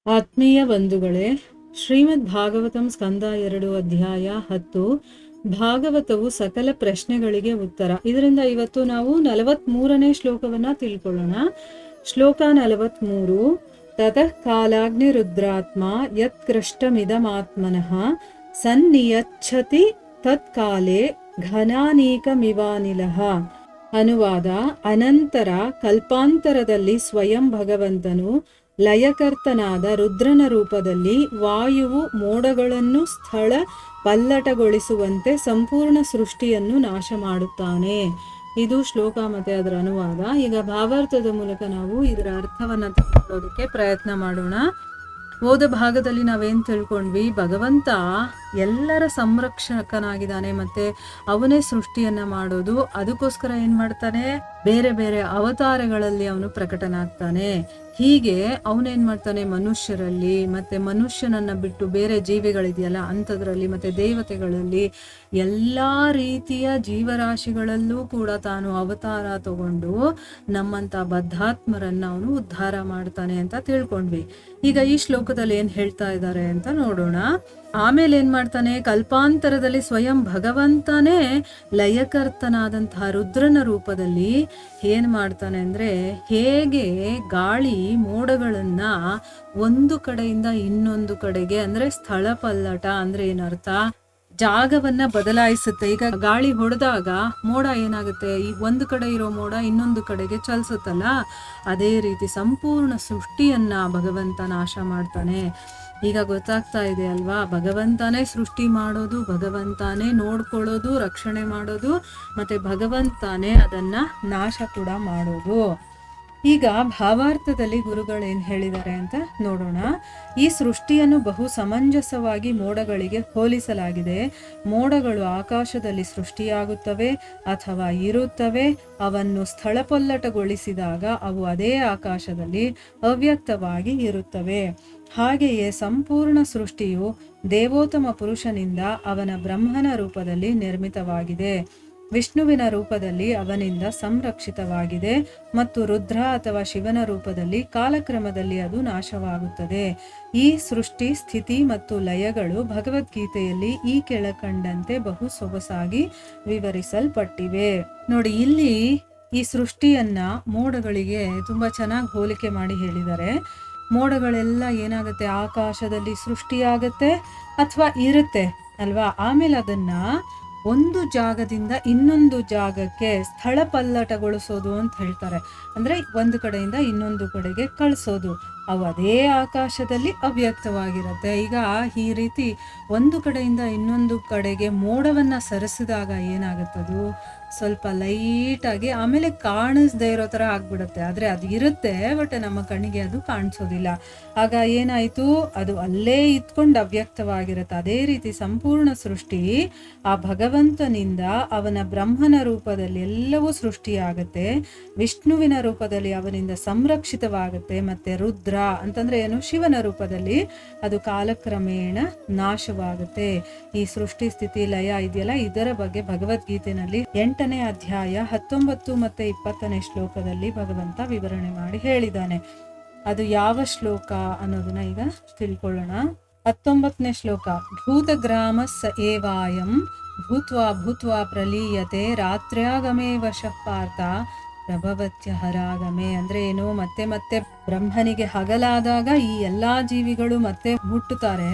ಆತ್ಮೀಯ ಬಂಧುಗಳೇ, ಶ್ರೀಮದ್ ಭಾಗವತಂ ಸ್ಕಂದ 2 ಅಧ್ಯಾಯ 10 ಭಾಗವತವು ಸಕಲ ಪ್ರಶ್ನೆಗಳಿಗೆ ಉತ್ತರ. ಇದರಿಂದ ಇವತ್ತು ನಾವು 43ನೇ ಶ್ಲೋಕವನ್ನ ತಿಳ್ಕೊಳ್ಳೋಣ. ಶ್ಲೋಕ 43. ತತಃ ಕಾಲಾಗ್ನಿ ರುದ್ರಾತ್ಮ ಯತ್ಕೃಷ್ಟಮಿದಮಾತ್ಮನಃ ಸನ್ನಿಯಚ್ಛತಿ ತತ್ಕಾಲೇ ಘನಾನೀಕಮಿವಾನಿಲಃ. ಅನುವಾದ: ಅನಂತರ ಕಲ್ಪಾಂತರದಲ್ಲಿ ಸ್ವಯಂ ಭಗವಂತನು ಲಯಕರ್ತನಾದ ರುದ್ರನ ರೂಪದಲ್ಲಿ ವಾಯುವು ಮೋಡಗಳನ್ನು ಸ್ಥಳ ಪಲ್ಲಟಗೊಳಿಸುವಂತೆ ಸಂಪೂರ್ಣ ಸೃಷ್ಟಿಯನ್ನು ನಾಶ ಮಾಡುತ್ತಾನೆ. ಇದು ಶ್ಲೋಕ ಮತ್ತೆ ಅದರ ಅನುವಾದ. ಈಗ ಭಾವಾರ್ಥದ ಮೂಲಕ ನಾವು ಇದರ ಅರ್ಥವನ್ನು ತಿಳ್ಕೊಳ್ಳೋದಕ್ಕೆ ಪ್ರಯತ್ನ ಮಾಡೋಣ. ಹೋದ ಭಾಗದಲ್ಲಿ ನಾವೇನು ತಿಳ್ಕೊಂಡ್ವಿ, ಭಗವಂತ ಎಲ್ಲರ ಸಂರಕ್ಷಕನಾಗಿದ್ದಾನೆ, ಮತ್ತೆ ಅವನೇ ಸೃಷ್ಟಿಯನ್ನ ಮಾಡೋದು. ಅದಕ್ಕೋಸ್ಕರ ಏನ್ ಮಾಡ್ತಾನೆ, ಬೇರೆ ಬೇರೆ ಅವತಾರಗಳಲ್ಲಿ ಅವನು ಪ್ರಕಟನಾಗ್ತಾನೆ. ಹೀಗೆ ಅವನೇನ್ ಮಾಡ್ತಾನೆ, ಮನುಷ್ಯರಲ್ಲಿ ಮತ್ತೆ ಮನುಷ್ಯನನ್ನ ಬಿಟ್ಟು ಬೇರೆ ಜೀವಿಗಳಿದೆಯಲ್ಲ ಅಂಥದ್ರಲ್ಲಿ ಮತ್ತೆ ದೇವತೆಗಳಲ್ಲಿ ಎಲ್ಲಾ ರೀತಿಯ ಜೀವರಾಶಿಗಳಲ್ಲೂ ಕೂಡ ತಾನು ಅವತಾರ ತಗೊಂಡು ನಮ್ಮಂತ ಬದ್ಧಾತ್ಮರನ್ನ ಅವನು ಉದ್ಧಾರ ಮಾಡ್ತಾನೆ ಅಂತ ತಿಳ್ಕೊಂಡ್ವಿ. ಈಗ ಈ ಶ್ಲೋಕದಲ್ಲಿ ಏನ್ ಹೇಳ್ತಾ ಇದ್ದಾರೆ ಅಂತ ನೋಡೋಣ. ಆಮೇಲೆ ಏನ್ ಮಾಡ್ತಾನೆ, ಕಲ್ಪಾಂತರದಲ್ಲಿ ಸ್ವಯಂ ಭಗವಂತನೇ ಲಯಕರ್ತನಾದಂತಹ ರುದ್ರನ ರೂಪದಲ್ಲಿ ಏನ್ ಮಾಡ್ತಾನೆ ಅಂದ್ರೆ, ಹೇಗೆ ಗಾಳಿ ಮೋಡಗಳನ್ನ ಒಂದು ಕಡೆಯಿಂದ ಇನ್ನೊಂದು ಕಡೆಗೆ ಅಂದ್ರೆ ಸ್ಥಳ ಪಲ್ಲಟ ಅಂದ್ರೆ ಏನರ್ಥ, ಜಾಗವನ್ನ ಬದಲಾಯಿಸುತ್ತೆ. ಈಗ ಗಾಳಿ ಹೊಡೆದಾಗ ಮೋಡ ಏನಾಗುತ್ತೆ, ಈ ಒಂದು ಕಡೆ ಇರೋ ಮೋಡ ಇನ್ನೊಂದು ಕಡೆಗೆ ಚಲಿಸುತ್ತಲ್ಲ, ಅದೇ ರೀತಿ ಸಂಪೂರ್ಣ ಸೃಷ್ಟಿಯನ್ನ ಭಗವಂತ ನಾಶ ಮಾಡ್ತಾನೆ. ಈಗ ಗೊತ್ತಾಗ್ತಾ ಇದೆ ಅಲ್ವಾ, ಭಗವಂತನೇ ಸೃಷ್ಟಿ ಮಾಡೋದು, ಭಗವಂತನೇ ನೋಡ್ಕೊಳ್ಳೋದು, ರಕ್ಷಣೆ ಮಾಡೋದು, ಮತ್ತೆ ಭಗವಂತನೇ ಅದನ್ನ ನಾಶ ಕೂಡ ಮಾಡೋದು. ಈಗ ಭಾವಾರ್ಥದಲ್ಲಿ ಗುರುಗಳು ಏನ್ ಹೇಳಿದ್ದಾರೆ ಅಂತ ನೋಡೋಣ. ಈ ಸೃಷ್ಟಿಯನ್ನು ಬಹು ಸಮಂಜಸವಾಗಿ ಮೋಡಗಳಿಗೆ ಹೋಲಿಸಲಾಗಿದೆ. ಮೋಡಗಳು ಆಕಾಶದಲ್ಲಿ ಸೃಷ್ಟಿಯಾಗುತ್ತವೆ ಅಥವಾ ಇರುತ್ತವೆ. ಅವನ್ನು ಸ್ಥಳಪಲ್ಲಟಗೊಳಿಸಿದಾಗ ಅವು ಅದೇ ಆಕಾಶದಲ್ಲಿ ಅವ್ಯಕ್ತವಾಗಿ ಇರುತ್ತವೆ. ಹಾಗೆಯೇ ಸಂಪೂರ್ಣ ಸೃಷ್ಟಿಯು ದೇವೋತ್ತಮ ಪುರುಷನಿಂದ ಅವನ ಬ್ರಹ್ಮನ ರೂಪದಲ್ಲಿ ನಿರ್ಮಿತವಾಗಿದೆ, ವಿಷ್ಣುವಿನ ರೂಪದಲ್ಲಿ ಅವನಿಂದ ಸಂರಕ್ಷಿತವಾಗಿದೆ, ಮತ್ತು ರುದ್ರ ಅಥವಾ ಶಿವನ ರೂಪದಲ್ಲಿ ಕಾಲಕ್ರಮದಲ್ಲಿ ಅದು ನಾಶವಾಗುತ್ತದೆ. ಈ ಸೃಷ್ಟಿ ಸ್ಥಿತಿ ಮತ್ತು ಲಯಗಳು ಭಗವದ್ಗೀತೆಯಲ್ಲಿ ಈ ಕೆಳಕಂಡಂತೆ ಬಹು ಸೊಗಸಾಗಿ ವಿವರಿಸಲ್ಪಟ್ಟಿವೆ. ನೋಡಿ, ಇಲ್ಲಿ ಈ ಸೃಷ್ಟಿಯನ್ನ ಮೋಡಗಳಿಗೆ ತುಂಬಾ ಚೆನ್ನಾಗಿ ಹೋಲಿಕೆ ಮಾಡಿ ಹೇಳಿದ್ದಾರೆ. ಮೋಡಗಳೆಲ್ಲ ಏನಾಗುತ್ತೆ, ಆಕಾಶದಲ್ಲಿ ಸೃಷ್ಟಿಯಾಗತ್ತೆ ಅಥವಾ ಇರುತ್ತೆ ಅಲ್ವಾ. ಆಮೇಲೆ ಅದನ್ನ ಒಂದು ಜಾಗದಿಂದ ಇನ್ನೊಂದು ಜಾಗಕ್ಕೆ ಸ್ಥಳ ಪಲ್ಲಟಗೊಳಿಸೋದು ಅಂತ ಹೇಳ್ತಾರೆ. ಅಂದ್ರೆ ಒಂದು ಕಡೆಯಿಂದ ಇನ್ನೊಂದು ಕಡೆಗೆ ಕಳಿಸೋದು. ಅವು ಅದೇ ಆಕಾಶದಲ್ಲಿ ಅವ್ಯಕ್ತವಾಗಿರುತ್ತೆ. ಈಗ ಈ ರೀತಿ ಒಂದು ಕಡೆಯಿಂದ ಇನ್ನೊಂದು ಕಡೆಗೆ ಮೋಡವನ್ನ ಸರಿಸಿದಾಗ ಏನಾಗುತ್ತದು, ಸ್ವಲ್ಪ ಲೈಟಾಗಿ ಆಮೇಲೆ ಕಾಣಿಸ್ದೇ ಇರೋ ತರ ಆಗ್ಬಿಡುತ್ತೆ. ಆದ್ರೆ ಅದು ಇರುತ್ತೆ, ಬಟ್ ನಮ್ಮ ಕಣ್ಣಿಗೆ ಅದು ಕಾಣಿಸೋದಿಲ್ಲ. ಆಗ ಏನಾಯ್ತು, ಅದು ಅಲ್ಲೇ ಇತ್ಕೊಂಡು ಅವ್ಯಕ್ತವಾಗಿರುತ್ತೆ. ಅದೇ ರೀತಿ ಸಂಪೂರ್ಣ ಸೃಷ್ಟಿ ಆ ಭಗವಂತನಿಂದ ಅವನ ಬ್ರಹ್ಮನ ರೂಪದಲ್ಲಿ ಎಲ್ಲವೂ ಸೃಷ್ಟಿಯಾಗುತ್ತೆ, ವಿಷ್ಣುವಿನ ರೂಪದಲ್ಲಿ ಅವನಿಂದ ಸಂರಕ್ಷಿತವಾಗುತ್ತೆ, ಮತ್ತೆ ರುದ್ರ ಅಂತಂದ್ರೆ ಏನು, ಶಿವನ ರೂಪದಲ್ಲಿ ಅದು ಕಾಲಕ್ರಮೇಣ ನಾಶವಾಗುತ್ತೆ. ಈ ಸೃಷ್ಟಿ ಸ್ಥಿತಿ ಲಯ ಇದೆಯಲ್ಲ, ಇದರ ಬಗ್ಗೆ ಭಗವದ್ಗೀತೆಯಲ್ಲಿ 8ನೇ ಅಧ್ಯಾಯ 19 ಮತ್ತೆ 20ನೇ ಶ್ಲೋಕದಲ್ಲಿ ಭಗವಂತ ವಿವರಣೆ ಮಾಡಿ ಹೇಳಿದ್ದಾನೆ. ಅದು ಯಾವ ಶ್ಲೋಕ ಅನ್ನೋದನ್ನ ಈಗ ತಿಳ್ಕೊಳ್ಳೋಣ. 19ನೇ ಶ್ಲೋಕ. ಭೂತಗ್ರಾಮಸ್ ಏವಾಯಂ ಭೂತ್ವಾ ಭೂತ್ವಾ ಪ್ರಲೀಯತೆ ರಾತ್ರ್ಯಾಗಮೇ ವಶಃ ಪಾರ್ಥ ಪ್ರಭವತ್ಯ ಹರಾಗಮೆ. ಅಂದ್ರೆ ಏನು, ಮತ್ತೆ ಮತ್ತೆ ಬ್ರಹ್ಮನಿಗೆ ಹಗಲಾದಾಗ ಈ ಎಲ್ಲಾ ಜೀವಿಗಳು ಮತ್ತೆ ಹುಟ್ಟುತ್ತಾರೆ,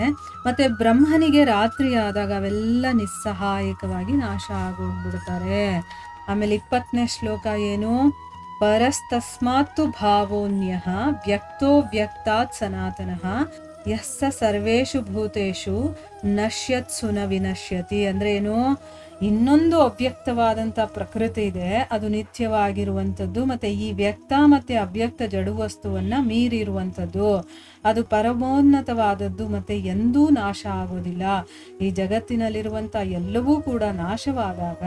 ಮತ್ತೆ ಬ್ರಹ್ಮನಿಗೆ ರಾತ್ರಿ ಆದಾಗ ಅವೆಲ್ಲ ನಿಸ್ಸಹಾಯಕವಾಗಿ ನಾಶ ಆಗೋಗ್ಬಿಡ್ತಾರೆ. ಆಮೇಲೆ 20ನೇ ಶ್ಲೋಕ ಏನು, ಪರಸ್ತಸ್ಮಾತ್ತು ಭಾವೋನ್ಯಃ ವ್ಯಕ್ತೋ ವ್ಯಕ್ತಾತ್ ಸನಾತನಃ ಯಸ್ಸ ಸರ್ವೇಷು ಭೂತೇಷು ನಶ್ಯತ್ಸು ನ ವಿನಶ್ಯತಿ. ಅಂದ್ರೆ ಏನು, ಇನ್ನೊಂದು ಅವ್ಯಕ್ತವಾದಂಥ ಪ್ರಕೃತಿ ಇದೆ, ಅದು ನಿತ್ಯವಾಗಿರುವಂಥದ್ದು, ಮತ್ತೆ ಈ ವ್ಯಕ್ತ ಮತ್ತೆ ಅವ್ಯಕ್ತ ಜಡು ವಸ್ತುವನ್ನ ಮೀರಿರುವಂಥದ್ದು, ಅದು ಪರಮೋನ್ನತವಾದದ್ದು, ಮತ್ತೆ ಎಂದೂ ನಾಶ ಆಗೋದಿಲ್ಲ. ಈ ಜಗತ್ತಿನಲ್ಲಿರುವಂಥ ಎಲ್ಲವೂ ಕೂಡ ನಾಶವಾದಾಗ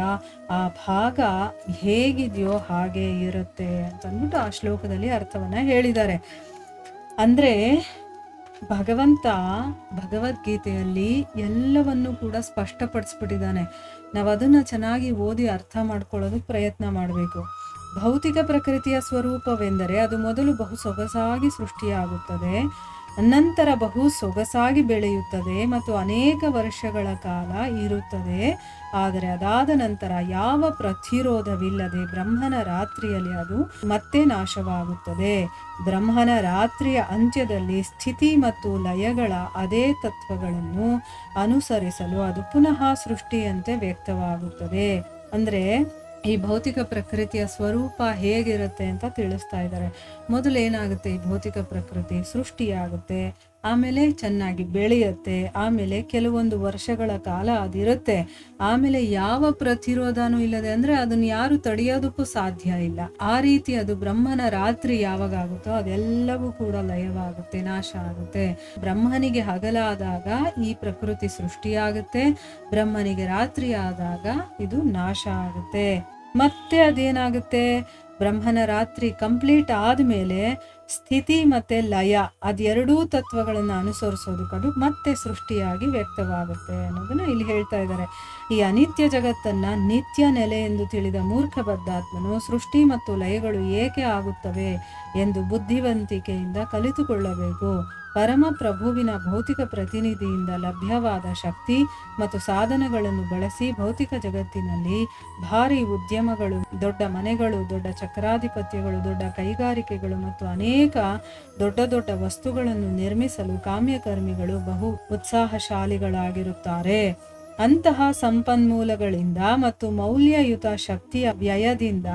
ಆ ಭಾಗ ಹೇಗಿದೆಯೋ ಹಾಗೆ ಇರುತ್ತೆ ಅಂತಂದ್ಬಿಟ್ಟು ಆ ಶ್ಲೋಕದಲ್ಲಿ ಅರ್ಥವನ್ನ ಹೇಳಿದ್ದಾರೆ. ಅಂದ್ರೆ ಭಗವಂತ ಭಗವದ್ಗೀತೆಯಲ್ಲಿ ಎಲ್ಲವನ್ನೂ ಕೂಡ ಸ್ಪಷ್ಟಪಡಿಸ್ಬಿಟ್ಟಿದ್ದಾನೆ. ನಾವು ಅದನ್ನ ಚೆನ್ನಾಗಿ ಓದಿ ಅರ್ಥ ಮಾಡ್ಕೊಳ್ಳೋದಕ್ಕೆ ಪ್ರಯತ್ನ ಮಾಡಬೇಕು. ಭೌತಿಕ ಪ್ರಕೃತಿಯ ಸ್ವರೂಪವೆಂದರೆ ಅದು ಮೊದಲು ಬಹು ಸೊಗಸಾಗಿ ಸೃಷ್ಟಿಯಾಗುತ್ತದೆ, ನಂತರ ಬಹು ಸೊಗಸಾಗಿ ಬೆಳೆಯುತ್ತದೆ ಮತ್ತು ಅನೇಕ ವರ್ಷಗಳ ಕಾಲ ಇರುತ್ತದೆ. ಆದರೆ ಅದಾದ ನಂತರ ಯಾವ ಪ್ರತಿರೋಧವಿಲ್ಲದೆ ಬ್ರಹ್ಮನ ರಾತ್ರಿಯಲ್ಲಿ ಅದು ಮತ್ತೆ ನಾಶವಾಗುತ್ತದೆ. ಬ್ರಹ್ಮನ ರಾತ್ರಿಯ ಅಂತ್ಯದಲ್ಲಿ ಸ್ಥಿತಿ ಮತ್ತು ಲಯಗಳ ಅದೇ ತತ್ವಗಳನ್ನು ಅನುಸರಿಸಲು ಅದು ಪುನಃ ಸೃಷ್ಟಿಯಂತೆ ವ್ಯಕ್ತವಾಗುತ್ತದೆ. ಅಂದ್ರೆ ಈ ಭೌತಿಕ ಪ್ರಕೃತಿಯ ಸ್ವರೂಪ ಹೇಗಿರುತ್ತೆ ಅಂತ ತಿಳಿಸ್ತಾ ಇದ್ದಾರೆ. ಮೊದಲು ಏನಾಗುತ್ತೆ, ಈ ಭೌತಿಕ ಪ್ರಕೃತಿ ಸೃಷ್ಟಿಯಾಗುತ್ತೆ, ಆಮೇಲೆ ಚೆನ್ನಾಗಿ ಬೆಳೆಯುತ್ತೆ, ಆಮೇಲೆ ಕೆಲವೊಂದು ವರ್ಷಗಳ ಕಾಲ ಅದಿರುತ್ತೆ, ಆಮೇಲೆ ಯಾವ ಪ್ರತಿರೋಧನೂ ಇಲ್ಲದೆ, ಅಂದ್ರೆ ಅದನ್ನ ಯಾರು ತಡೆಯೋದಕ್ಕೂ ಸಾಧ್ಯ ಇಲ್ಲ. ಆ ರೀತಿ ಅದು ಬ್ರಹ್ಮನ ರಾತ್ರಿ ಯಾವಾಗ ಆಗುತ್ತೋ ಅದೆಲ್ಲವೂ ಕೂಡ ಲಯವಾಗುತ್ತೆ, ನಾಶ ಆಗುತ್ತೆ. ಬ್ರಹ್ಮನಿಗೆ ಹಗಲಾದಾಗ ಈ ಪ್ರಕೃತಿ ಸೃಷ್ಟಿಯಾಗುತ್ತೆ, ಬ್ರಹ್ಮನಿಗೆ ರಾತ್ರಿ ಆದಾಗ ಇದು ನಾಶ ಆಗುತ್ತೆ. ಮತ್ತೆ ಅದೇನಾಗುತ್ತೆ, ಬ್ರಹ್ಮನ ರಾತ್ರಿ ಕಂಪ್ಲೀಟ್ ಆದ್ಮೇಲೆ ಸ್ಥಿತಿ ಮತ್ತೆ ಲಯ ಅದೆರಡೂ ತತ್ವಗಳನ್ನು ಅನುಸರಿಸೋದಕ್ಕೆ ಅದು ಮತ್ತೆ ಸೃಷ್ಟಿಯಾಗಿ ವ್ಯಕ್ತವಾಗುತ್ತೆ ಅನ್ನೋದನ್ನ ಇಲ್ಲಿ ಹೇಳ್ತಾ ಇದ್ದಾರೆ. ಈ ಅನಿತ್ಯ ಜಗತ್ತನ್ನ ನಿತ್ಯ ನೆಲೆ ಎಂದು ತಿಳಿದ ಮೂರ್ಖ ಬದ್ಧಾತ್ಮನು ಸೃಷ್ಟಿ ಮತ್ತು ಲಯಗಳು ಏಕೆ ಆಗುತ್ತವೆ ಎಂದು ಬುದ್ಧಿವಂತಿಕೆಯಿಂದ ಕಲಿತುಕೊಳ್ಳಬೇಕು. ಪರಮ ಪ್ರಭುವಿನ ಭೌತಿಕ ಪ್ರತಿನಿಧಿಯಿಂದ ಲಭ್ಯವಾದ ಶಕ್ತಿ ಮತ್ತು ಸಾಧನಗಳನ್ನು ಬಳಸಿ ಭೌತಿಕ ಜಗತ್ತಿನಲ್ಲಿ ಭಾರಿ ಉದ್ಯಮಗಳು, ದೊಡ್ಡ ಮನೆಗಳು, ದೊಡ್ಡ ಚಕ್ರಾಧಿಪತ್ಯಗಳು, ದೊಡ್ಡ ಕೈಗಾರಿಕೆಗಳು ಮತ್ತು ಅನೇಕ ದೊಡ್ಡ ದೊಡ್ಡ ವಸ್ತುಗಳನ್ನು ನಿರ್ಮಿಸಲು ಕಾಮ್ಯಕರ್ಮಿಗಳು ಬಹು ಉತ್ಸಾಹಶಾಲಿಗಳಾಗಿರುತ್ತಾರೆ. ಅಂತಹ ಸಂಪನ್ಮೂಲಗಳಿಂದ ಮತ್ತು ಮೌಲ್ಯಯುತ ಶಕ್ತಿಯ ವ್ಯಯದಿಂದ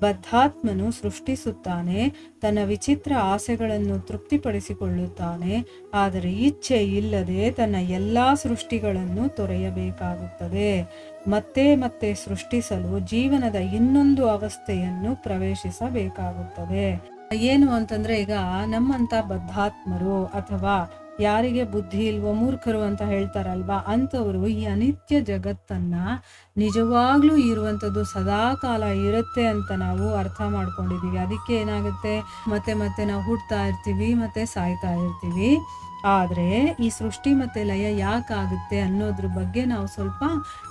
ಬದ್ಧಾತ್ಮನು ಸೃಷ್ಟಿಸುತ್ತಾನೆ, ತನ್ನ ವಿಚಿತ್ರ ಆಸೆಗಳನ್ನು ತೃಪ್ತಿಪಡಿಸಿಕೊಳ್ಳುತ್ತಾನೆ. ಆದರೆ ಇಚ್ಛೆ ಇಲ್ಲದೆ ತನ್ನ ಎಲ್ಲಾ ಸೃಷ್ಟಿಗಳನ್ನು ತೊರೆಯಬೇಕಾಗುತ್ತದೆ. ಮತ್ತೆ ಮತ್ತೆ ಸೃಷ್ಟಿಸಲು ಜೀವನದ ಇನ್ನೊಂದು ಅವಸ್ಥೆಯನ್ನು ಪ್ರವೇಶಿಸಬೇಕಾಗುತ್ತದೆ. ಏನು ಅಂತಂದ್ರೆ, ಈಗ ನಮ್ಮಂತ ಬದ್ಧಾತ್ಮರು ಅಥವಾ ಯಾರಿಗೆ ಬುದ್ಧಿ ಇಲ್ವೋ ಮೂರ್ಖರು ಅಂತ ಹೇಳ್ತಾರಲ್ವಾ, ಅಂಥವರು ಈ ಅನಿತ್ಯ ಜಗತ್ತನ್ನ ನಿಜವಾಗ್ಲೂ ಇರುವಂಥದ್ದು ಸದಾಕಾಲ ಇರುತ್ತೆ ಅಂತ ನಾವು ಅರ್ಥ ಮಾಡ್ಕೊಂಡಿದೀವಿ. ಅದಕ್ಕೆ ಏನಾಗುತ್ತೆ, ಮತ್ತೆ ಮತ್ತೆ ನಾವು ಹುಡ್ತಾ ಇರ್ತೀವಿ, ಮತ್ತೆ ಸಾಯ್ತಾ ಇರ್ತೀವಿ. ಆದ್ರೆ ಈ ಸೃಷ್ಟಿ ಮತ್ತೆ ಲಯ ಯಾಕಾಗುತ್ತೆ ಅನ್ನೋದ್ರ ಬಗ್ಗೆ ನಾವು ಸ್ವಲ್ಪ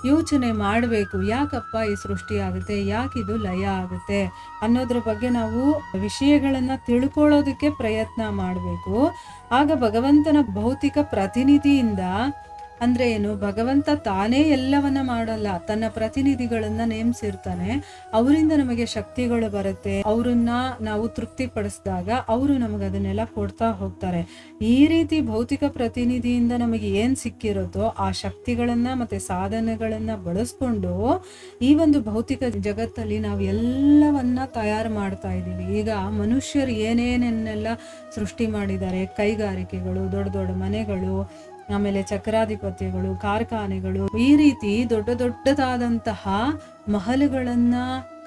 ಯೋಚನೆ ಮಾಡಬೇಕು. ಯಾಕಪ್ಪ ಈ ಸೃಷ್ಟಿ ಆಗುತ್ತೆ, ಯಾಕಿದು ಲಯ ಆಗುತ್ತೆ ಅನ್ನೋದ್ರ ಬಗ್ಗೆ ನಾವು ವಿಷಯಗಳನ್ನ ತಿಳ್ಕೊಳ್ಳೋದಕ್ಕೆ ಪ್ರಯತ್ನ ಮಾಡಬೇಕು. ಆಗ ಭಗವಂತನ ಭೌತಿಕ ಪ್ರತಿನಿಧಿಯಿಂದ ಅಂದ್ರೆ ಏನು, ಭಗವಂತ ತಾನೇ ಎಲ್ಲವನ್ನ ಮಾಡಲ್ಲ, ತನ್ನ ಪ್ರತಿನಿಧಿಗಳನ್ನ ನೇಮಿಸಿರ್ತಾನೆ. ಅವರಿಂದ ನಮಗೆ ಶಕ್ತಿಗಳು ಬರುತ್ತೆ, ಅವರನ್ನ ನಾವು ತೃಪ್ತಿ ಪಡಿಸಿದಾಗ ಅವರು ನಮಗೆ ಅದನ್ನೆಲ್ಲ ಕೊಡ್ತಾ ಹೋಗ್ತಾರೆ. ಈ ರೀತಿ ಭೌತಿಕ ಪ್ರತಿನಿಧಿಯಿಂದ ನಮಗೆ ಏನ್ ಸಿಕ್ಕಿರುತ್ತೋ ಆ ಶಕ್ತಿಗಳನ್ನ ಮತ್ತೆ ಸಾಧನೆಗಳನ್ನ ಬಳಸ್ಕೊಂಡು ಈ ಒಂದು ಭೌತಿಕ ಜಗತ್ತಲ್ಲಿ ನಾವು ಎಲ್ಲವನ್ನ ತಯಾರು ಮಾಡ್ತಾ ಇದ್ದೀವಿ. ಈಗ ಮನುಷ್ಯರು ಏನೇನೆಲ್ಲ ಸೃಷ್ಟಿ ಮಾಡಿದ್ದಾರೆ, ಕೈಗಾರಿಕೆಗಳು, ದೊಡ್ಡ ದೊಡ್ಡ ಮನೆಗಳು, ಆಮೇಲೆ ಚಕ್ರಾಧಿಪತ್ಯಗಳು, ಕಾರ್ಖಾನೆಗಳು, ಈ ರೀತಿ ದೊಡ್ಡ ದೊಡ್ಡದಾದಂತಹ ಮಹಲುಗಳನ್ನ,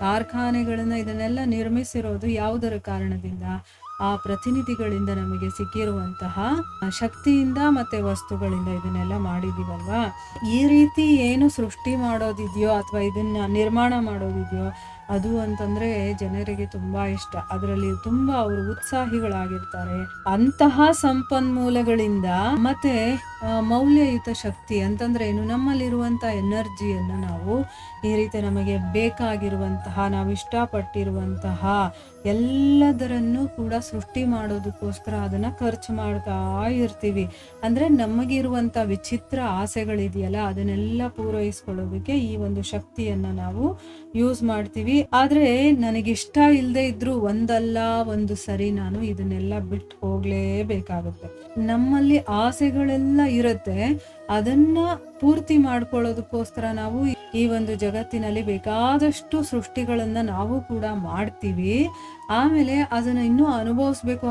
ಕಾರ್ಖಾನೆಗಳನ್ನ ಇದನ್ನೆಲ್ಲ ನಿರ್ಮಿಸಿರೋದು ಯಾವುದರ ಕಾರಣದಿಂದ? ಆ ಪ್ರತಿನಿಧಿಗಳಿಂದ ನಮಗೆ ಸಿಕ್ಕಿರುವಂತಹ ಶಕ್ತಿಯಿಂದ ಮತ್ತೆ ವಸ್ತುಗಳಿಂದ ಇದನ್ನೆಲ್ಲ ಮಾಡಿದೀವಲ್ವಾ. ಈ ರೀತಿ ಏನು ಸೃಷ್ಟಿ ಮಾಡೋದಿದೆಯೋ ಅಥವಾ ಇದನ್ನ ನಿರ್ಮಾಣ ಮಾಡೋದಿದೆಯೋ ಅದು ಅಂತಂದ್ರೆ ಜನರಿಗೆ ತುಂಬಾ ಇಷ್ಟ, ಅದರಲ್ಲಿ ತುಂಬಾ ಅವರು ಉತ್ಸಾಹಿಗಳಾಗಿರ್ತಾರೆ. ಅಂತಹ ಸಂಪನ್ಮೂಲಗಳಿಂದ ಮತ್ತೆ ಮೌಲ್ಯಯುತ ಶಕ್ತಿ ಅಂತಂದ್ರೆ ಏನು, ನಮ್ಮಲ್ಲಿರುವಂತಹ ಎನರ್ಜಿಯನ್ನು ನಾವು ಈ ರೀತಿ ನಮಗೆ ಬೇಕಾಗಿರುವಂತಹ, ನಾವು ಇಷ್ಟಪಟ್ಟಿರುವಂತಹ ಎಲ್ಲದರನ್ನು ಕೂಡ ಸೃಷ್ಟಿ ಮಾಡೋದಕ್ಕೋಸ್ಕರ ಅದನ್ನ ಖರ್ಚು ಮಾಡ್ತಾ ಇರ್ತೀವಿ. ಅಂದ್ರೆ ನಮಗಿರುವಂತ ವಿಚಿತ್ರ ಆಸೆಗಳಿದೆಯಲ್ಲ ಅದನ್ನೆಲ್ಲ ಪೂರೈಸ್ಕೊಳ್ಳೋದಕ್ಕೆ ಈ ಒಂದು ಶಕ್ತಿಯನ್ನ ನಾವು ಯೂಸ್ ಮಾಡ್ತೀವಿ. ಆದ್ರೆ ನನಗಿಷ್ಟ ಇಲ್ಲದೆ ಇದ್ರು ಒಂದಲ್ಲ ಒಂದು ಸರಿ ನಾನು ಇದನ್ನೆಲ್ಲ ಬಿಟ್ಟು ಹೋಗ್ಲೇಬೇಕಾಗುತ್ತೆ. ನಮ್ಮಲ್ಲಿ ಆಸೆಗಳೆಲ್ಲ ಇರುತ್ತೆ, ಅದನ್ನ ಪೂರ್ತಿ ಮಾಡ್ಕೊಳ್ಳೋದಕ್ಕೋಸ್ಕರ ನಾವು ಈ ಒಂದು ಜಗತ್ತಿನಲ್ಲಿ ಬೇಕಾದಷ್ಟು ಸೃಷ್ಟಿಗಳನ್ನ ನಾವು ಕೂಡ ಮಾಡ್ತೀವಿ. ಆಮೇಲೆ ಅದನ್ನ ಇನ್ನೂ ಅನುಭವಿಸ್ಬೇಕು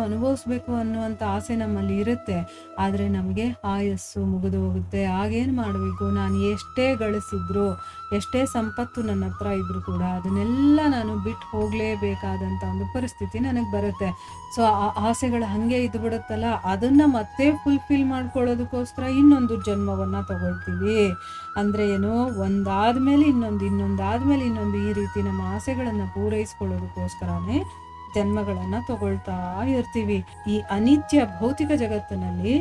ಅನ್ನುವಂಥ ಆಸೆ ನಮ್ಮಲ್ಲಿ ಇರುತ್ತೆ. ಆದ್ರೆ ನಮಗೆ ಆಯಸ್ಸು ಮುಗಿದು ಹೋಗುತ್ತೆ. ಆಗೇನು ಮಾಡಬೇಕು, ನಾನು ಎಷ್ಟೇ ಗಳಿಸಿದ್ರು, ಎಷ್ಟೇ ಸಂಪತ್ತು ನನ್ನ ಹತ್ರ ಇದ್ರು ಕೂಡ ಅದನ್ನೆಲ್ಲ ನಾನು ಬಿಟ್ಟು ಹೋಗ್ಲೇಬೇಕಾದಂತ ಒಂದು ಪರಿಸ್ಥಿತಿ ನನಗೆ ಬರುತ್ತೆ. ಸೊ ಆ ಆಸೆಗಳು ಹಂಗೆ ಇದ್ದು ಬಿಡುತ್ತಲ್ಲ, ಅದನ್ನ ಮತ್ತೆ ಫುಲ್ಫಿಲ್ ಮಾಡ್ಕೊಳ್ಳೋದಕ್ಕೋಸ್ಕರ ಇನ್ನೊಂದು ಜನ್ಮವನ್ನ ತಗೊಳ್ತೀವಿ. ಅಂದ್ರೆ ಏನು, ಒಂದಾದ್ಮೇಲೆ ಇನ್ನೊಂದು ಈ ರೀತಿ ನಮ್ಮ ಆಸೆಗಳನ್ನ ಪೂರೈಸ್ಕೊಳ್ಳೋದಕ್ಕೋಸ್ಕರನೇ ಜನ್ಮಗಳನ್ನ ತಗೊಳ್ತಾ ಇರ್ತೀವಿ. ಈ ಅನಿತ್ಯ ಭೌತಿಕ ಜಗತ್ತಿನಲ್ಲಿ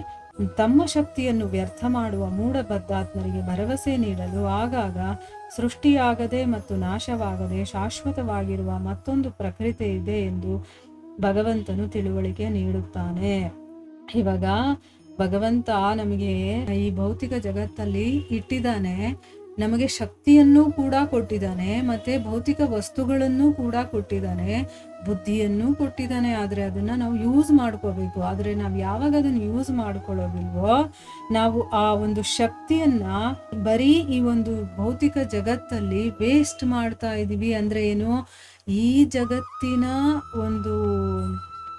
ತಮ್ಮ ಶಕ್ತಿಯನ್ನು ವ್ಯರ್ಥ ಮಾಡುವ ಮೂಢಬದ್ಧಾತ್ಮರಿಗೆ ಭರವಸೆ ನೀಡಲು ಆಗಾಗ ಸೃಷ್ಟಿಯಾಗದೆ ಮತ್ತು ನಾಶವಾಗದೆ ಶಾಶ್ವತವಾಗಿರುವ ಮತ್ತೊಂದು ಪ್ರಕೃತಿ ಇದೆ ಎಂದು ಭಗವಂತನು ತಿಳುವಳಿಕೆ ನೀಡುತ್ತಾನೆ. ಇವಾಗ ಭಗವಂತ ನಮಗೆ ಈ ಭೌತಿಕ ಜಗತ್ತಲ್ಲಿ ಇಟ್ಟಿದ್ದಾನೆ, ನಮಗೆ ಶಕ್ತಿಯನ್ನು ಕೂಡ ಕೊಟ್ಟಿದ್ದಾನೆ, ಮತ್ತೆ ಭೌತಿಕ ವಸ್ತುಗಳನ್ನು ಕೂಡ ಕೊಟ್ಟಿದ್ದಾನೆ, ಬುದ್ಧಿಯನ್ನು ಕೊಟ್ಟಿದ್ದಾನೆ. ಆದ್ರೆ ಅದನ್ನ ನಾವು ಯೂಸ್ ಮಾಡ್ಕೋಬೇಕು. ಆದ್ರೆ ನಾವು ಯಾವಾಗ ಅದನ್ನ ಯೂಸ್ ಮಾಡ್ಕೊಳ್ಳೋದಿಲ್ವೋ, ನಾವು ಆ ಒಂದು ಶಕ್ತಿಯನ್ನ ಬರೀ ಈ ಒಂದು ಭೌತಿಕ ಜಗತ್ತಲ್ಲಿ ವೇಸ್ಟ್ ಮಾಡ್ತಾ ಇದೀವಿ. ಅಂದ್ರೆ ಏನು, ಈ ಜಗತ್ತಿನ ಒಂದು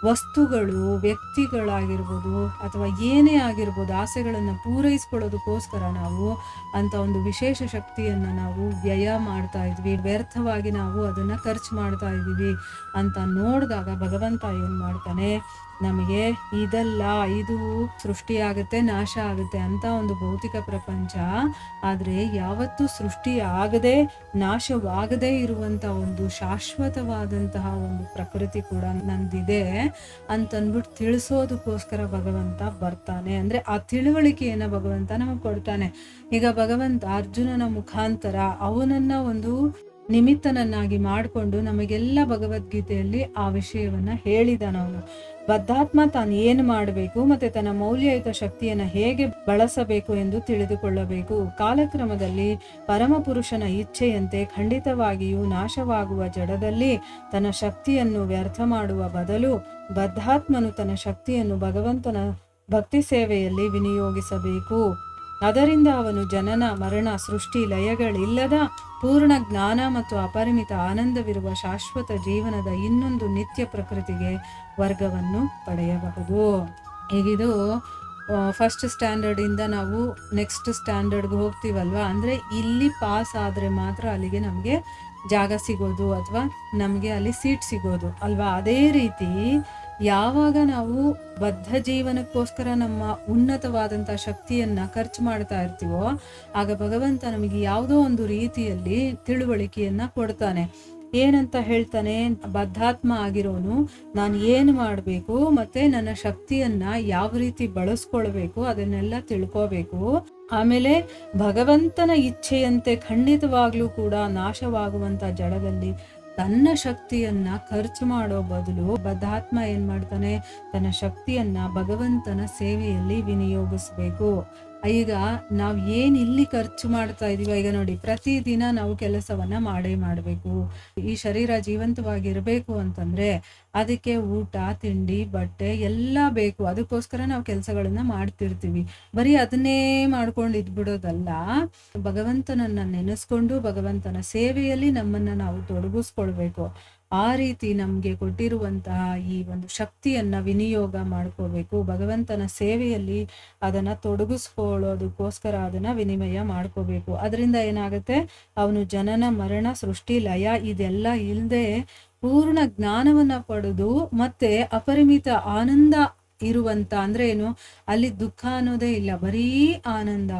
ವಸ್ತುಗಳು, ವ್ಯಕ್ತಿಗಳಾಗಿರ್ಬೋದು ಅಥವಾ ಏನೇ ಆಗಿರ್ಬೋದು, ಆಸೆಗಳನ್ನು ಪೂರೈಸ್ಕೊಳ್ಳೋದಕ್ಕೋಸ್ಕರ ನಾವು ಅಂತ ಒಂದು ವಿಶೇಷ ಶಕ್ತಿಯನ್ನ ನಾವು ವ್ಯಯ ಮಾಡ್ತಾ ಇದ್ವಿ, ವ್ಯರ್ಥವಾಗಿ ನಾವು ಅದನ್ನ ಖರ್ಚು ಮಾಡ್ತಾ ಇದೀವಿ ಅಂತ ನೋಡಿದಾಗ ಭಗವಂತ ಏನ್ ಮಾಡ್ತಾನೆ, ನಮಗೆ ಇದೆಲ್ಲ ಇದು ಸೃಷ್ಟಿಯಾಗುತ್ತೆ, ನಾಶ ಆಗುತ್ತೆ ಅಂತ ಒಂದು ಭೌತಿಕ ಪ್ರಪಂಚ. ಆದ್ರೆ ಯಾವತ್ತೂ ಸೃಷ್ಟಿ ಆಗದೆ ನಾಶವಾಗದೇ ಇರುವಂತ ಒಂದು ಶಾಶ್ವತವಾದಂತಹ ಒಂದು ಪ್ರಕೃತಿ ಕೂಡ ನಂದಿದೆ ಅಂತನ್ಬಿಟ್ಟು ತಿಳಿಸೋದಕ್ಕೋಸ್ಕರ ಭಗವಂತ ಬರ್ತಾನೆ. ಅಂದ್ರೆ ಆ ತಿಳುವಳಿಕೆಯನ್ನ ಭಗವಂತ ನಮಗೆ ಕೊಡ್ತಾನೆ. ಈಗ ಭಗವಂತ ಅರ್ಜುನನ ಮುಖಾಂತರ ಅವನನ್ನ ಒಂದು ನಿಮಿತ್ತನನ್ನಾಗಿ ಮಾಡಿಕೊಂಡು ನಮಗೆಲ್ಲ ಭಗವದ್ಗೀತೆಯಲ್ಲಿ ಆ ವಿಷಯವನ್ನ ಹೇಳಿದಾನವನು. ಬದ್ಧಾತ್ಮ ತಾನು ಏನು ಮಾಡಬೇಕು ಮತ್ತೆ ತನ್ನ ಮೌಲ್ಯಯುತ ಶಕ್ತಿಯನ್ನ ಹೇಗೆ ಬಳಸಬೇಕು ಎಂದು ತಿಳಿದುಕೊಳ್ಳಬೇಕು. ಕಾಲಕ್ರಮದಲ್ಲಿ ಪರಮಪುರುಷನ ಇಚ್ಛೆಯಂತೆ ಖಂಡಿತವಾಗಿಯೂ ನಾಶವಾಗುವ ಜಡದಲ್ಲಿ ತನ್ನ ಶಕ್ತಿಯನ್ನು ವ್ಯರ್ಥ ಮಾಡುವ ಬದಲು ಬದ್ಧಾತ್ಮನು ತನ್ನ ಶಕ್ತಿಯನ್ನು ಭಗವಂತನ ಭಕ್ತಿ ಸೇವೆಯಲ್ಲಿ ವಿನಿಯೋಗಿಸಬೇಕು. ಅದರಿಂದ ಅವನು ಜನನ ಮರಣ ಸೃಷ್ಟಿ ಲಯಗಳಿಲ್ಲದ ಪೂರ್ಣ ಜ್ಞಾನ ಮತ್ತು ಅಪರಿಮಿತ ಆನಂದವಿರುವ ಶಾಶ್ವತ ಜೀವನದ ಇನ್ನೊಂದು ನಿತ್ಯ ಪ್ರಕೃತಿಗೆ ವರ್ಗವನ್ನು ಪಡೆಯಬಹುದು. ಈಗಿದು ಫಸ್ಟ್ ಸ್ಟ್ಯಾಂಡರ್ಡ್ ಇಂದ ನಾವು ನೆಕ್ಸ್ಟ್ ಸ್ಟ್ಯಾಂಡರ್ಡ್ಗೆ ಹೋಗ್ತೀವಲ್ವಾ, ಅಂದ್ರೆ ಇಲ್ಲಿ ಪಾಸ್ ಆದ್ರೆ ಮಾತ್ರ ಅಲ್ಲಿಗೆ ನಮಗೆ ಜಾಗ ಸಿಗೋದು ಅಥವಾ ನಮಗೆ ಅಲ್ಲಿ ಸೀಟ್ ಸಿಗೋದು ಅಲ್ವಾ. ಅದೇ ರೀತಿ ಯಾವಾಗ ನಾವು ಬದ್ಧ ಜೀವನಕ್ಕೋಸ್ಕರ ನಮ್ಮ ಉನ್ನತವಾದಂತ ಶಕ್ತಿಯನ್ನ ಖರ್ಚು ಮಾಡ್ತಾ ಇರ್ತೀವೋ, ಆಗ ಭಗವಂತ ನಮಗೆ ಯಾವುದೋ ಒಂದು ರೀತಿಯಲ್ಲಿ ತಿಳುವಳಿಕೆಯನ್ನ ಕೊಡ್ತಾನೆ. ಏನಂತ ಹೇಳ್ತಾನೆ, ಬದ್ಧಾತ್ಮ ಆಗಿರೋನು ನಾನು ಏನು ಮಾಡಬೇಕು ಮತ್ತೆ ನನ್ನ ಶಕ್ತಿಯನ್ನ ಯಾವ ರೀತಿ ಬಳಸ್ಕೊಳ್ಬೇಕು ಅದನ್ನೆಲ್ಲ ತಿಳ್ಕೋಬೇಕು. ಆಮೇಲೆ ಭಗವಂತನ ಇಚ್ಛೆಯಂತೆ ಖಂಡಿತವಾಗ್ಲೂ ಕೂಡ ನಾಶವಾಗುವಂತ ಜಡದಲ್ಲಿ ತನ್ನ ಶಕ್ತಿಯನ್ನ ಖರ್ಚು ಮಾಡೋ ಬದಲು ಬದ್ಧಾತ್ಮ ಏನ್ ಮಾಡ್ತಾನೆ, ತನ್ನ ಶಕ್ತಿಯನ್ನ ಭಗವಂತನ ಸೇವೆಯಲ್ಲಿ ವಿನಿಯೋಗಿಸ್ಬೇಕು. ಈಗ ನಾವ್ ಏನ್ ಇಲ್ಲಿ ಖರ್ಚು ಮಾಡ್ತಾ ಇದೀವ, ಈಗ ನೋಡಿ ಪ್ರತಿದಿನ ನಾವು ಕೆಲಸವನ್ನ ಮಾಡಬೇಕು. ಈ ಶರೀರ ಜೀವಂತವಾಗಿರ್ಬೇಕು ಅಂತಂದ್ರೆ ಅದಕ್ಕೆ ಊಟ ತಿಂಡಿ ಬಟ್ಟೆ ಎಲ್ಲ ಬೇಕು. ಅದಕ್ಕೋಸ್ಕರ ನಾವು ಕೆಲಸಗಳನ್ನ ಮಾಡ್ತಿರ್ತೀವಿ. ಬರೀ ಅದನ್ನೇ ಮಾಡ್ಕೊಂಡು ಇದ್ಬಿಡೋದಲ್ಲ, ಭಗವಂತನನ್ನ ನೆನೆಸ್ಕೊಂಡು ಭಗವಂತನ ಸೇವೆಯಲ್ಲಿ ನಮ್ಮನ್ನ ನಾವು ತೊಡಗಿಸ್ಕೊಳ್ಬೇಕು. ಆ ರೀತಿ ನಮ್ಗೆ ಕೊಟ್ಟಿರುವಂತಹ ಈ ಒಂದು ಶಕ್ತಿಯನ್ನ ವಿನಿಯೋಗ ಮಾಡ್ಕೋಬೇಕು. ಭಗವಂತನ ಸೇವೆಯಲ್ಲಿ ಅದನ್ನ ತೊಡಗಿಸ್ಕೊಳ್ಳೋದಕ್ಕೋಸ್ಕರ ಅದನ್ನ ವಿನಿಮಯ ಮಾಡ್ಕೋಬೇಕು. ಅದರಿಂದ ಏನಾಗುತ್ತೆ, ಅವನು ಜನನ ಮರಣ ಸೃಷ್ಟಿ ಲಯ ಇದೆಲ್ಲ ಇಲ್ಲದೆ ಪೂರ್ಣ ಜ್ಞಾನವನ್ನ ಪಡೆದು ಮತ್ತೆ ಅಪರಿಮಿತ ಆನಂದ ಇರುವಂತ, ಅಂದ್ರೆ ಏನು, ಅಲ್ಲಿ ದುಃಖ ಅನ್ನೋದೇ ಇಲ್ಲ, ಬರೀ ಆನಂದ.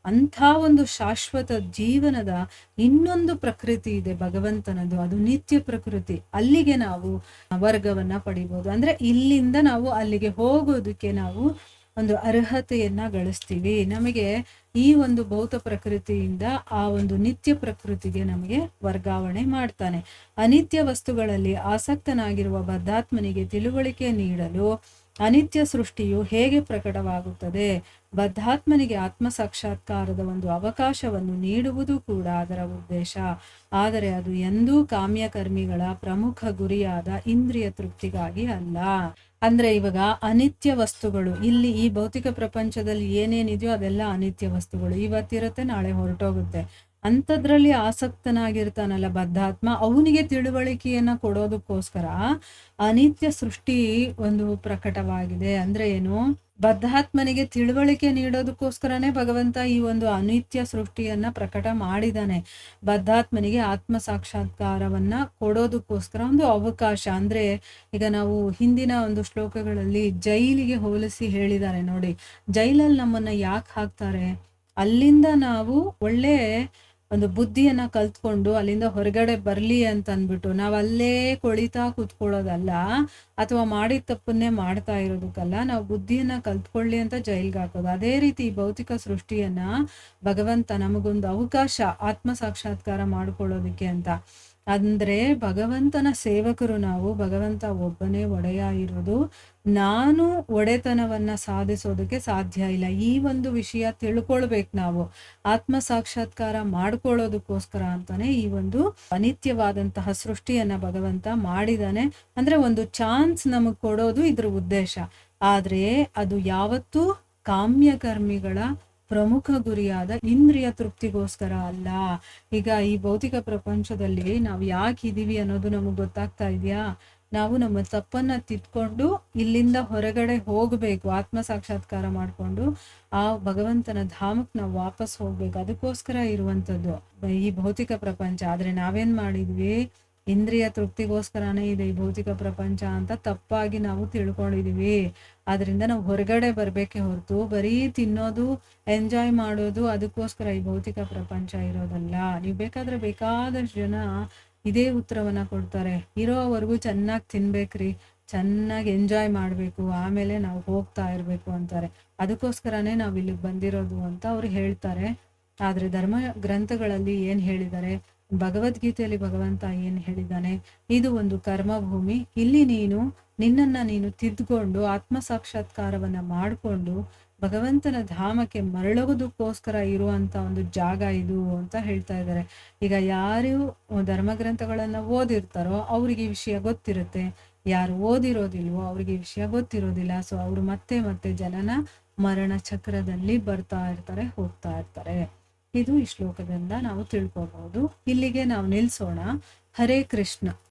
ಅಂಥ ಒಂದು ಶಾಶ್ವತ ಜೀವನದ ಇನ್ನೊಂದು ಪ್ರಕೃತಿ ಇದೆ ಭಗವಂತನದು, ಅದು ನಿತ್ಯ ಪ್ರಕೃತಿ. ಅಲ್ಲಿಗೆ ನಾವು ವರ್ಗವನ್ನ ಪಡಿಬಹುದು. ಅಂದ್ರೆ ಇಲ್ಲಿಂದ ನಾವು ಅಲ್ಲಿಗೆ ಹೋಗೋದಕ್ಕೆ ನಾವು ಒಂದು ಅರ್ಹತೆಯನ್ನ ಗಳಿಸ್ತೀವಿ. ನಮಗೆ ಈ ಒಂದು ಭೌತ ಪ್ರಕೃತಿಯಿಂದ ಆ ಒಂದು ನಿತ್ಯ ಪ್ರಕೃತಿಗೆ ನಮಗೆ ವರ್ಗಾವಣೆ ಮಾಡ್ತಾನೆ. ಅನಿತ್ಯ ವಸ್ತುಗಳಲ್ಲಿ ಆಸಕ್ತನಾಗಿರುವ ಬದ್ಧಾತ್ಮನಿಗೆ ತಿಳುವಳಿಕೆ ನೀಡಲು ಅನಿತ್ಯ ಸೃಷ್ಟಿಯು ಹೇಗೆ ಪ್ರಕಟವಾಗುತ್ತದೆ, ಬದ್ಧಾತ್ಮನಿಗೆ ಆತ್ಮ ಸಾಕ್ಷಾತ್ಕಾರದ ಒಂದು ಅವಕಾಶವನ್ನು ನೀಡುವುದು ಕೂಡ ಅದರ ಉದ್ದೇಶ. ಆದರೆ ಅದು ಎಂದೂ ಕಾಮ್ಯಕರ್ಮಿಗಳ ಪ್ರಮುಖ ಗುರಿಯಾದ ಇಂದ್ರಿಯ ತೃಪ್ತಿಗಾಗಿ ಅಲ್ಲ. ಅಂದ್ರೆ ಇವಾಗ ಅನಿತ್ಯ ವಸ್ತುಗಳು, ಇಲ್ಲಿ ಈ ಭೌತಿಕ ಪ್ರಪಂಚದಲ್ಲಿ ಏನೇನಿದೆಯೋ ಅದೆಲ್ಲ ಅನಿತ್ಯ ವಸ್ತುಗಳು. ಇವತ್ತಿರುತ್ತೆ ನಾಳೆ ಹೊರಟೋಗುತ್ತೆ. ಅಂಥದ್ರಲ್ಲಿ ಆಸಕ್ತನಾಗಿರ್ತಾನಲ್ಲ ಬದ್ಧಾತ್ಮ, ಅವನಿಗೆ ತಿಳುವಳಿಕೆಯನ್ನ ಕೊಡೋದಕ್ಕೋಸ್ಕರ ಅನಿತ್ಯ ಸೃಷ್ಟಿ ಒಂದು ಪ್ರಕಟವಾಗಿದೆ. ಅಂದ್ರೆ ಏನು, ಬದ್ಧಾತ್ಮನಿಗೆ ತಿಳುವಳಿಕೆ ನೀಡೋದಕ್ಕೋಸ್ಕರನೇ ಭಗವಂತ ಈ ಒಂದು ಅನಿತ್ಯ ಸೃಷ್ಟಿಯನ್ನ ಪ್ರಕಟ ಮಾಡಿದಾನೆ. ಬದ್ಧಾತ್ಮನಿಗೆ ಆತ್ಮ ಸಾಕ್ಷಾತ್ಕಾರವನ್ನ ಕೊಡೋದಕ್ಕೋಸ್ಕರ ಒಂದು ಅವಕಾಶ. ಅಂದ್ರೆ ಈಗ ನಾವು ಹಿಂದಿನ ಒಂದು ಶ್ಲೋಕಗಳಲ್ಲಿ ಜೈಲಿಗೆ ಹೋಲಿಸಿ ಹೇಳಿದ್ದಾರೆ ನೋಡಿ. ಜೈಲಲ್ಲಿ ನಮ್ಮನ್ನ ಯಾಕೆ ಹಾಕ್ತಾರೆ, ಅಲ್ಲಿಂದ ನಾವು ಒಳ್ಳೆ ಒಂದು ಬುದ್ಧಿಯನ್ನ ಕಲ್ತ್ಕೊಂಡು ಅಲ್ಲಿಂದ ಹೊರಗಡೆ ಬರ್ಲಿ ಅಂತ ಅಂದ್ಬಿಟ್ಟು ನಾವು ಅಲ್ಲೇ ಕೊಳಿತಾ ಕೂತ್ಕೊಳ್ಳೋದಲ್ಲ, ಅಥವಾ ಮಾಡಿದ ತಪ್ಪನ್ನೇ ಮಾಡ್ತಾ ಇರೋದಕ್ಕಲ್ಲ, ನಾವು ಬುದ್ಧಿಯನ್ನ ಕಲ್ತ್ಕೊಳ್ಳಿ ಅಂತ ಜೈಲ್ಗೆ ಹಾಕೋದು. ಅದೇ ರೀತಿ ಭೌತಿಕ ಸೃಷ್ಟಿಯನ್ನ ಭಗವಂತ ನಮಗೊಂದು ಅವಕಾಶ ಆತ್ಮ ಸಾಕ್ಷಾತ್ಕಾರ ಮಾಡ್ಕೊಳ್ಳೋದಕ್ಕೆ ಅಂತ. ಅಂದ್ರೆ ಭಗವಂತನ ಸೇವಕರು ನಾವು, ಭಗವಂತ ಒಬ್ಬನೇ ಒಡೆಯ ಇರೋದು. ನಾನು ಒಡೆತನವನ್ನ ಸಾಧಿಸೋದಕ್ಕೆ ಸಾಧ್ಯ ಇಲ್ಲ. ಈ ಒಂದು ವಿಷಯ ತಿಳ್ಕೊಳ್ಬೇಕು ನಾವು. ಆತ್ಮ ಸಾಕ್ಷಾತ್ಕಾರ ಮಾಡ್ಕೊಳ್ಳೋದಕ್ಕೋಸ್ಕರ ಅಂತಾನೆ ಈ ಒಂದು ಅನಿತ್ಯವಾದಂತಹ ಸೃಷ್ಟಿಯನ್ನ ಭಗವಂತ ಮಾಡಿದಾನೆ. ಅಂದ್ರೆ ಒಂದು ಚಾನ್ಸ್ ನಮಗ್ ಕೊಡೋದು ಇದ್ರ ಉದ್ದೇಶ. ಆದ್ರೆ ಅದು ಯಾವತ್ತೂ ಕಾಮ್ಯಕರ್ಮಿಗಳ ಪ್ರಮುಖ ಗುರಿಯಾದ ಇಂದ್ರಿಯ ತೃಪ್ತಿಗೋಸ್ಕರ ಅಲ್ಲ. ಈಗ ಈ ಭೌತಿಕ ಪ್ರಪಂಚದಲ್ಲಿ ನಾವು ಯಾಕೆ ಇದೀವಿ ಅನ್ನೋದು ನಮಗ್ ಗೊತ್ತಾಗ್ತಾ ಇದೆಯಾ? ನಾವು ನಮ್ಮ ತಪ್ಪನ್ನ ತಿದ್ಕೊಂಡು ಇಲ್ಲಿಂದ ಹೊರಗಡೆ ಹೋಗ್ಬೇಕು, ಆತ್ಮ ಸಾಕ್ಷಾತ್ಕಾರ ಮಾಡ್ಕೊಂಡು ಆ ಭಗವಂತನ ಧಾಮಕ್ಕೆ ನಾವು ವಾಪಸ್ ಹೋಗ್ಬೇಕು. ಅದಕ್ಕೋಸ್ಕರ ಇರುವಂತದ್ದು ಈ ಭೌತಿಕ ಪ್ರಪಂಚ. ಆದ್ರೆ ನಾವೇನ್ ಮಾಡಿದ್ವಿ, ಇಂದ್ರಿಯ ತೃಪ್ತಿಗೋಸ್ಕರನೇ ಇದೆ ಈ ಭೌತಿಕ ಪ್ರಪಂಚ ಅಂತ ತಪ್ಪಾಗಿ ನಾವು ತಿಳ್ಕೊಂಡಿದೀವಿ. ಆದ್ರಿಂದ ನಾವು ಹೊರಗಡೆ ಬರ್ಬೇಕೆ ಹೊರತು ಬರೀ ತಿನ್ನೋದು, ಎಂಜಾಯ್ ಮಾಡೋದು ಅದಕ್ಕೋಸ್ಕರ ಈ ಭೌತಿಕ ಪ್ರಪಂಚ ಇರೋದಲ್ಲ. ನೀವು ಬೇಕಾದ್ರೆ ಬೇಕಾದಷ್ಟು ಜನ ಇದೇ ಉತ್ತರವನ್ನ ಕೊಡ್ತಾರೆ, ಇರೋವರೆಗೂ ಚೆನ್ನಾಗಿ ತಿನ್ಬೇಕ್ರಿ, ಚೆನ್ನಾಗಿ ಎಂಜಾಯ್ ಮಾಡ್ಬೇಕು, ಆಮೇಲೆ ನಾವು ಹೋಗ್ತಾ ಇರ್ಬೇಕು ಅಂತಾರೆ. ಅದಕ್ಕೋಸ್ಕರನೇ ನಾವ್ ಇಲ್ಲಿಗೆ ಬಂದಿರೋದು ಅಂತ ಅವ್ರು ಹೇಳ್ತಾರೆ. ಆದ್ರೆ ಧರ್ಮ ಗ್ರಂಥಗಳಲ್ಲಿ ಏನ್ ಹೇಳಿದ್ದಾರೆ, ಭಗವದ್ಗೀತೆಯಲ್ಲಿ ಭಗವಂತ ಏನ್ ಹೇಳಿದ್ದಾನೆ, ಇದು ಒಂದು ಕರ್ಮಭೂಮಿ. ಇಲ್ಲಿ ನೀನು ನಿನ್ನನ್ನ ನೀನು ತಿದ್ಕೊಂಡು ಆತ್ಮ ಸಾಕ್ಷಾತ್ಕಾರವನ್ನ ಮಾಡ್ಕೊಂಡು ಭಗವಂತನ ಧಾಮಕ್ಕೆ ಮರಳೋದಕ್ಕೋಸ್ಕರ ಇರುವಂತ ಒಂದು ಜಾಗ ಇದು ಅಂತ ಹೇಳ್ತಾ ಇದ್ದಾರೆ. ಈಗ ಯಾರು ಧರ್ಮಗ್ರಂಥಗಳನ್ನ ಓದಿರ್ತಾರೋ ಅವ್ರಿಗೆ ಈ ವಿಷಯ ಗೊತ್ತಿರುತ್ತೆ, ಯಾರು ಓದಿರೋದಿಲ್ವೋ ಅವ್ರಿಗೆ ಈ ವಿಷಯ ಗೊತ್ತಿರೋದಿಲ್ಲ. ಸೊ ಅವ್ರು ಮತ್ತೆ ಮತ್ತೆ ಜನನ ಮರಣ ಚಕ್ರದಲ್ಲಿ ಬರ್ತಾ ಇರ್ತಾರೆ, ಹೋಗ್ತಾ ಇರ್ತಾರೆ. ಇದು ಈ ಶ್ಲೋಕದಿಂದ ನಾವು ತಿಳ್ಕೊಬಹುದು. ಇಲ್ಲಿಗೆ ನಾವು ನಿಲ್ಸೋಣ. ಹರೇ ಕೃಷ್ಣ.